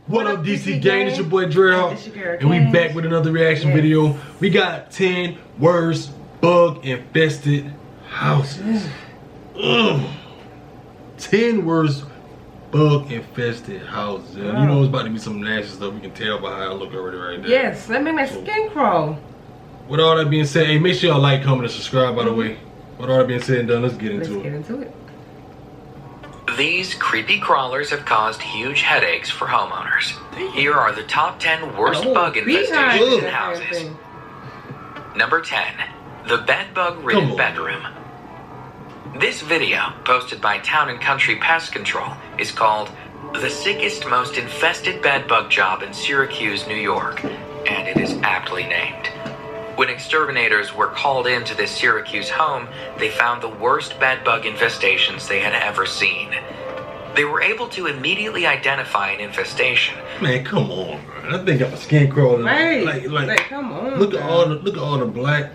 What up, DC gang? It's your boy Drell, and we back with another reaction video. We got 10 worst bug infested houses. 10 worst bug infested houses. And you know it's about to be some nasty stuff. We can tell by how I look already right now. Yes, that made my skin crawl. With all that being said, hey, make sure y'all like, comment, and subscribe, by the way. With all that being said and done, let's get into it. These creepy crawlers have caused huge headaches for homeowners. Here are the top 10 worst bug infestations in houses. Number 10. The Bed Bug Ridden Bedroom. This video, posted by Town & Country Pest Control, is called The Sickest Most Infested Bed Bug Job in Syracuse, New York, and it is aptly named. When exterminators were called into this Syracuse home, they found the worst bed bug infestations they had ever seen. They were able to immediately identify an infestation. Man, come on, man. I think I'm a skin crawling. Like, come on. Look at all the black,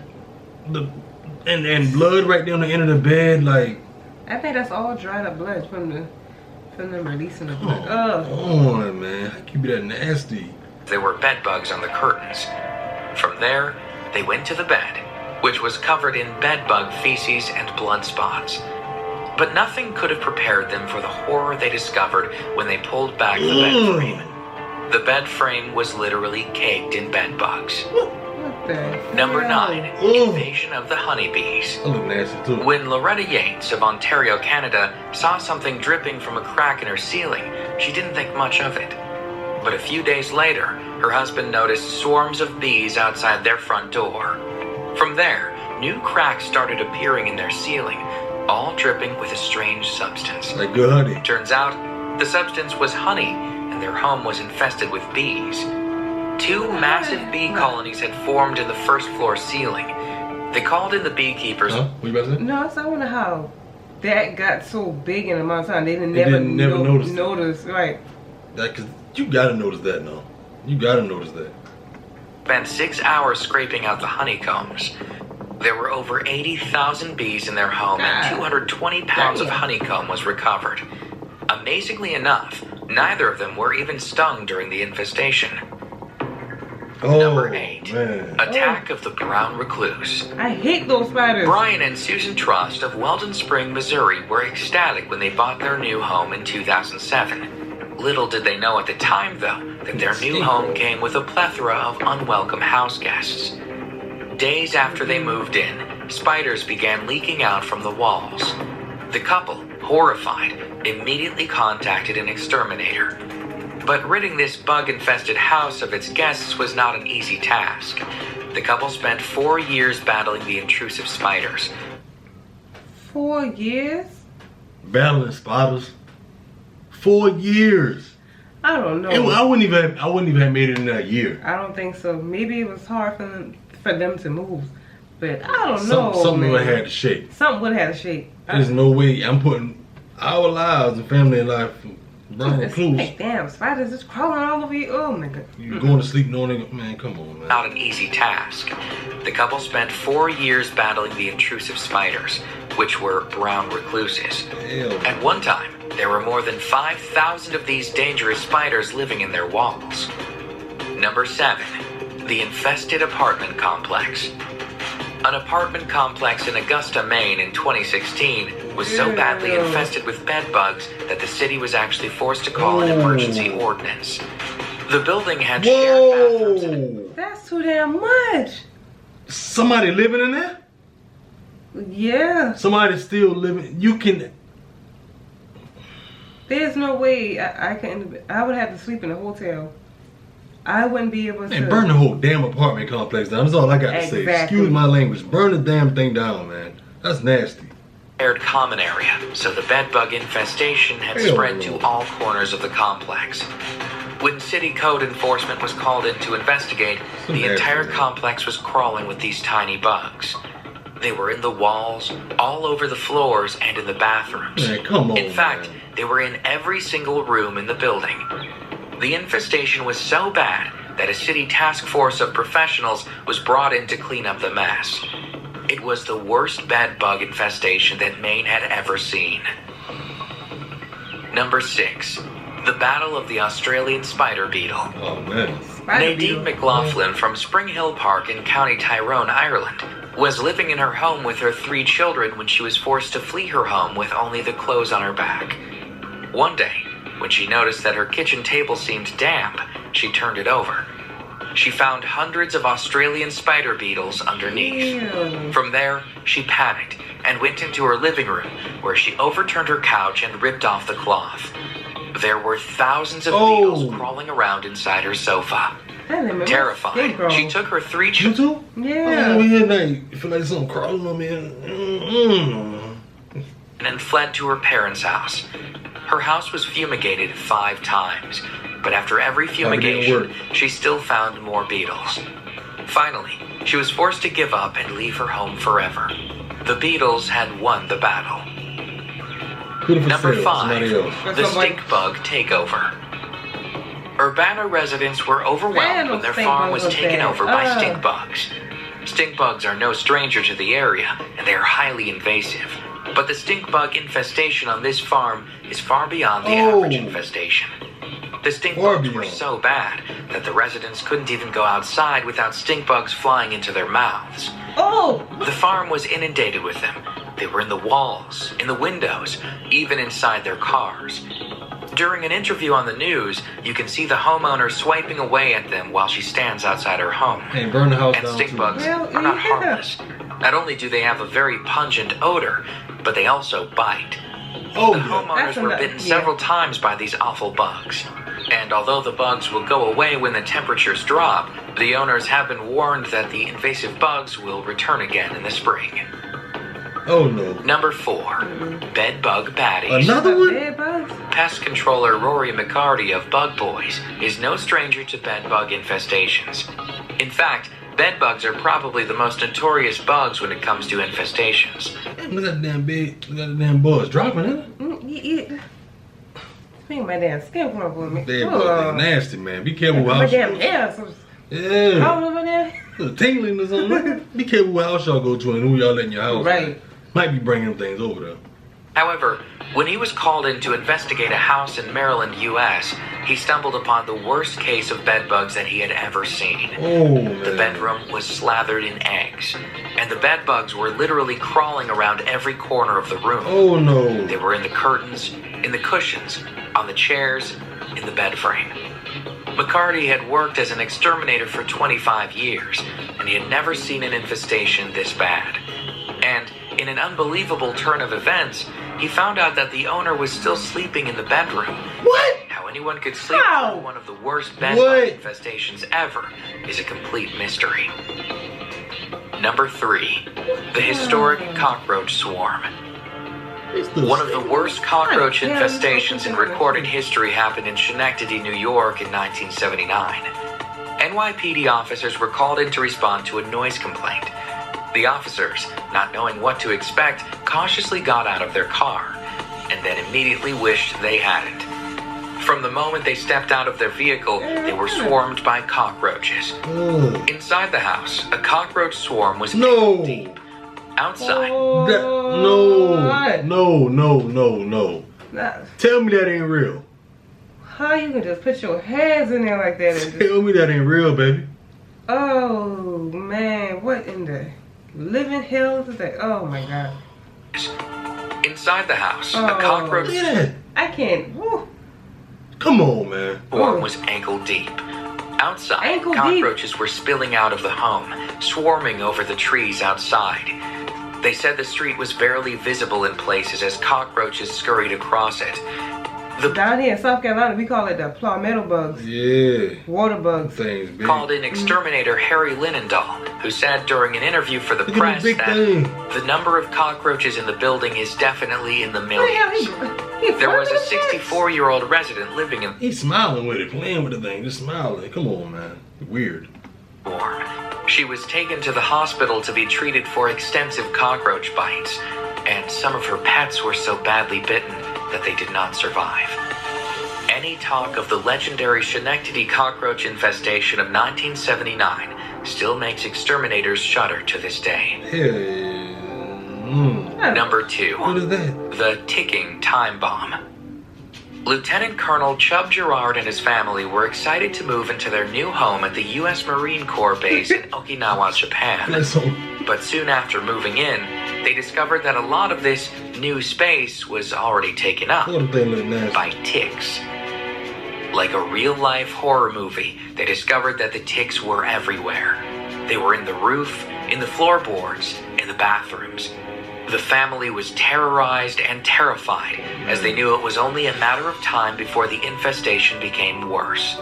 and blood right there on the end of the bed. Like, I think that's all dried up blood from them releasing the blood. Come on, man. How can you be that nasty? There were bed bugs on the curtains. From there, they went to the bed, which was covered in bed bug feces and blood spots. But nothing could have prepared them for the horror they discovered when they pulled back the bed frame. The bed frame was literally caked in bed bugs. Number 9, Invasion of the Honeybees. I look nasty too. When Loretta Yates of Ontario, Canada, saw something dripping from a crack in her ceiling, she didn't think much of it. But a few days later, her husband noticed swarms of bees outside their front door. From there, new cracks started appearing in their ceiling, all dripping with a strange substance. Like good honey. Turns out, the substance was honey, and their home was infested with bees. 2 massive bee colonies had formed in the first floor ceiling. They called in the beekeepers. Huh? What you about to say? No, I wonder how that got so big in a amount of time. They never noticed. Right. Cause you gotta notice that now. You gotta notice that. Spent 6 hours scraping out the honeycombs. There were over 80,000 bees in their home, and 220 pounds of honeycomb was recovered. Amazingly enough, neither of them were even stung during the infestation. Number 8. Attack of the Brown Recluse. I hate those spiders. Brian and Susan Trust of Weldon Spring, Missouri were ecstatic when they bought their new home in 2007. Little did they know at the time, though, that their new home came with a plethora of unwelcome house guests. Days after they moved in, spiders began leaking out from the walls. The couple, horrified, immediately contacted an exterminator. But ridding this bug-infested house of its guests was not an easy task. The couple spent 4 years battling the intrusive spiders. 4 years? Battling spiders? 4 years. I don't know. I wouldn't even have made it in that year. I don't think so. Maybe it was hard for them to move, but I don't know. Something would have had to shake. Something would have had to shake. There's no way I'm putting our lives and family life. Like, damn, spiders just crawling all over you. Oh my god. You're going to sleep knowing, man, come on, man. Not an easy task. The couple spent 4 years battling the intrusive spiders, which were brown recluses. At one time, there were more than 5,000 of these dangerous spiders living in their walls. Number 7. The Infested Apartment Complex. An apartment complex in Augusta, Maine in 2016 was so badly infested with bed bugs that the city was actually forced to call an emergency ordinance. The building had shared bathrooms in it. That's too damn much. Somebody living in there? Yeah. Somebody still living. You can. There's no way I would have to sleep in a hotel. I wouldn't be able to. Man, burn the whole damn apartment complex down. That's all I got to say. Excuse my language. Burn the damn thing down, man. That's nasty. Shared common area, so the bed bug infestation had spread to all corners of the complex. When city code enforcement was called in to investigate, the entire complex was crawling with these tiny bugs. They were in the walls, all over the floors, and in the bathrooms. Man, come on, in fact, they were in every single room in the building. The infestation was so bad that a city task force of professionals was brought in to clean up the mess. It was the worst bed bug infestation that Maine had ever seen. Number 6. The Battle of the Australian Spider Beetle. Oh, man. Nadine McLaughlin from Spring Hill Park in County Tyrone, Ireland, was living in her home with her 3 children when she was forced to flee her home with only the clothes on her back. One day, when she noticed that her kitchen table seemed damp, she turned it over. She found hundreds of Australian spider beetles underneath. Ew. From there, she panicked and went into her living room, where she overturned her couch and ripped off the cloth. There were thousands of beetles crawling around inside her sofa. Terrified, she took her 3 children. Yeah. Oh, yeah, I feel like something crawling on me. And fled to her parents' house. Her house was fumigated 5 times, but after every fumigation, she still found more beetles. Finally, she was forced to give up and leave her home forever. The beetles had won the battle. Number 5, the stink bug takeover. Urbana residents were overwhelmed when their farm was taken over by stink bugs. Stink bugs are no stranger to the area, and they are highly invasive. But the stink bug infestation on this farm is far beyond the average infestation. The stink bugs were so bad that the residents couldn't even go outside without stink bugs flying into their mouths. The farm was inundated with them. They were in the walls, in the windows, even inside their cars. During an interview on the news, you can see the homeowner swiping away at them while she stands outside her home. Hey, burn the house and down stink bugs are not harmless. Not only do they have a very pungent odor, but they also bite. The homeowners were bitten several times by these awful bugs. And although the bugs will go away when the temperatures drop, the owners have been warned that the invasive bugs will return again in the spring. Oh no. Number 4, bed bug baddies. Another one? Pest controller Rory McCarty of Bug Boys is no stranger to bed bug infestations. In fact, bed bugs are probably the most notorious bugs when it comes to infestations. Look at that damn big, look at that damn bugs dropping, isn't it? Make my damn skin come with me. They nasty, man. Be careful with my damn nails. Yeah. How over there? Tingling or something. Be careful what house y'all go to and who y'all let in your house. Right. Might be bringing things over there. However, when he was called in to investigate a house in Maryland, U.S., he stumbled upon the worst case of bed bugs that he had ever seen. The bedroom was slathered in eggs, and the bed bugs were literally crawling around every corner of the room. Oh no. They were in the curtains, in the cushions, on the chairs, in the bed frame. McCarty had worked as an exterminator for 25 years, and he had never seen an infestation this bad. And in an unbelievable turn of events, he found out that the owner was still sleeping in the bedroom. What? How anyone could sleep through one of the worst bed bug infestations ever is a complete mystery. Number 3, the historic cockroach swarm. One of the worst cockroach infestations in recorded history happened in Schenectady, New York in 1979. NYPD officers were called in to respond to a noise complaint. The officers, not knowing what to expect, cautiously got out of their car, and then immediately wished they hadn't. From the moment they stepped out of their vehicle, they were swarmed by cockroaches. Inside the house, a cockroach swarm was deep. Outside. No. Tell me that ain't real. How you can just put your hands in there like that? And Tell me that ain't real, baby. Oh man, what in the living hell is that? Oh my god. Inside the house, a cockroach. I can't. Woo. Come on, man. Swarm was ankle deep. Outside, cockroaches were spilling out of the home, swarming over the trees outside. They said the street was barely visible in places as cockroaches scurried across it. Down here in South Carolina, we call it the palmetto bugs. Yeah. Water bugs. Things big. Called in exterminator Harry Linendahl, who said during an interview for the press that the number of cockroaches in the building is definitely in the millions. There was a 64-year-old resident living in... He's smiling with it, playing with the thing, just smiling. Come on, man. Weird. She was taken to the hospital to be treated for extensive cockroach bites, and some of her pets were so badly bitten that they did not survive. Any talk of the legendary Schenectady cockroach infestation of 1979 still makes exterminators shudder to this day. Number 2. What is that? The ticking time bomb. Lieutenant Colonel Chubb Gerard and his family were excited to move into their new home at the U.S. Marine Corps base in Okinawa, Japan. But soon after moving in, they discovered that a lot of this new space was already taken up by ticks. Like a real-life horror movie, they discovered that the ticks were everywhere. They were in the roof, in the floorboards, in the bathrooms. The family was terrorized and terrified, as they knew it was only a matter of time before the infestation became worse.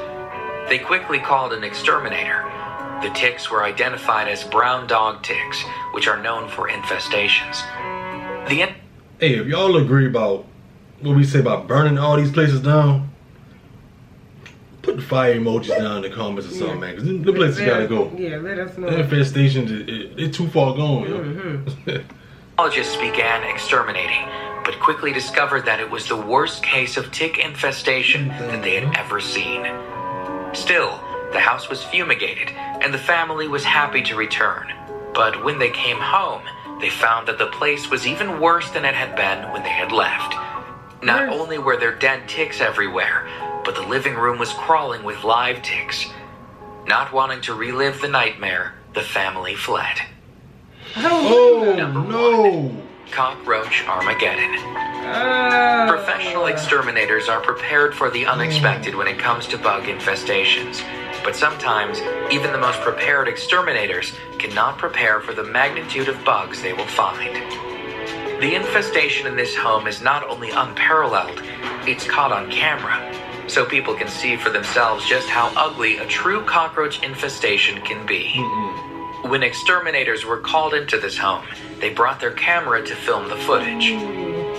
They quickly called an exterminator. The ticks were identified as brown dog ticks, which are known for infestations. Hey, if y'all agree about what we say about burning all these places down, put the fire emojis down in the comments or something, man, because the places gotta go. Yeah, let us know. The infestations, it's too far gone, yo. Biologists began exterminating, but quickly discovered that it was the worst case of tick infestation that they had ever seen. Still, the house was fumigated, and the family was happy to return. But when they came home, they found that the place was even worse than it had been when they had left. Not only were there dead ticks everywhere, but the living room was crawling with live ticks. Not wanting to relive the nightmare, the family fled. Number 1. Cockroach Armageddon. Professional exterminators are prepared for the unexpected when it comes to bug infestations. But sometimes, even the most prepared exterminators cannot prepare for the magnitude of bugs they will find. The infestation in this home is not only unparalleled, it's caught on camera, so people can see for themselves just how ugly a true cockroach infestation can be. When exterminators were called into this home, they brought their camera to film the footage.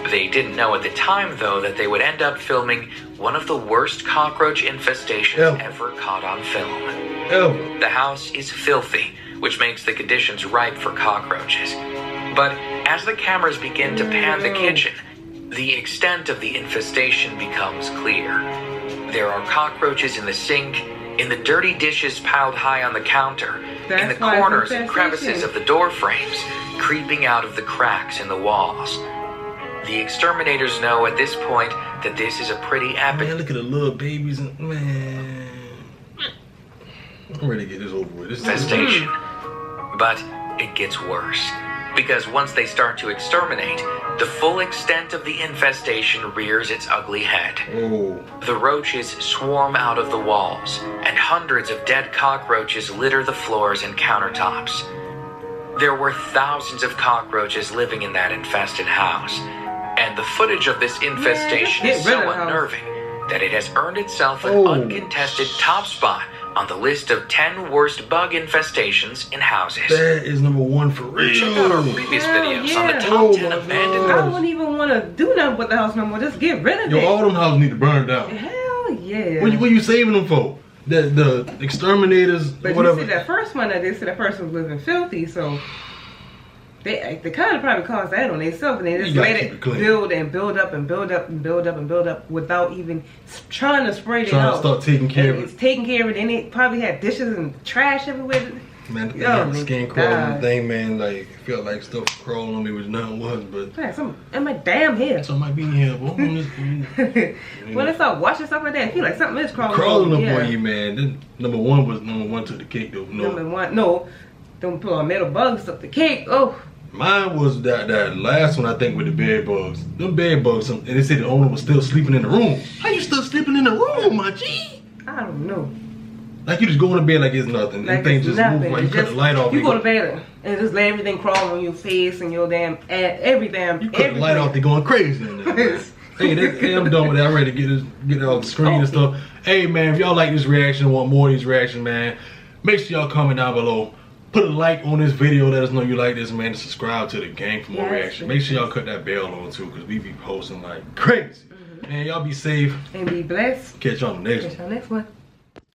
They didn't know at the time, though, that they would end up filming one of the worst cockroach infestations ever caught on film. The house is filthy, which makes the conditions ripe for cockroaches. But as the cameras begin to pan the kitchen, the extent of the infestation becomes clear. There are cockroaches in the sink, in the dirty dishes piled high on the counter, in the corners and crevices of the door frames, creeping out of the cracks in the walls. The exterminators know at this point that this is a pretty epic... Man, look at the little babies and... Man... I'm ready to get this over with. This infestation. But it gets worse. Because once they start to exterminate, the full extent of the infestation rears its ugly head. The roaches swarm out of the walls, and hundreds of dead cockroaches litter the floors and countertops. There were thousands of cockroaches living in that infested house, and the footage of this infestation is so unnerving that it has earned itself an uncontested top spot on the list of 10 worst bug infestations in houses. That is number 1 for real. Check out our previous videos on the top 10 abandoned houses. I don't even want to do nothing with the house no more. Just get rid of it. Yo, all them houses need to burn down. Hell yeah. What you saving them for? The exterminators, but whatever. You see that first one, they said that person was living filthy, so they kind of probably caused that on themselves, and they just let it build and build up and build up and build up and build up without even trying to spray it out. Trying to start taking care of it. It's taking care of it, and they probably had dishes and trash everywhere. Man, the thing had the skin crawling thing, man, like, it felt like stuff crawling on me, which nothing was, but... Yeah, some in my damn hair. Something might be in here, but when they start washing stuff like that, I feel like something is crawling up on you, man. Then, number 1 took the cake, though. Number 1, no. Don't put on metal bugs up the cake. Oh. Mine was that last one, I think, with the bed bugs. Them bed bugs, and they said the owner was still sleeping in the room. How you still sleeping in the room, my G? I don't know. Like you just go to bed like it's nothing. Like things just move. Like you cut the light off. You go to bed and just let everything crawl on your face and your damn every damn. You cut the light off, they going crazy in there. Hey, I'm done with that. I'm ready to get it off the screen and stuff. Hey man, if y'all like this reaction, want more of these reactions, man, make sure y'all comment down below. Put a like on this video, let us know you like this, man, and subscribe to the gang for more reaction. Make sure y'all cut that bell on too, because we be posting like crazy. Man, y'all be safe. And be blessed. Catch y'all on the next one. Catch y'all next one.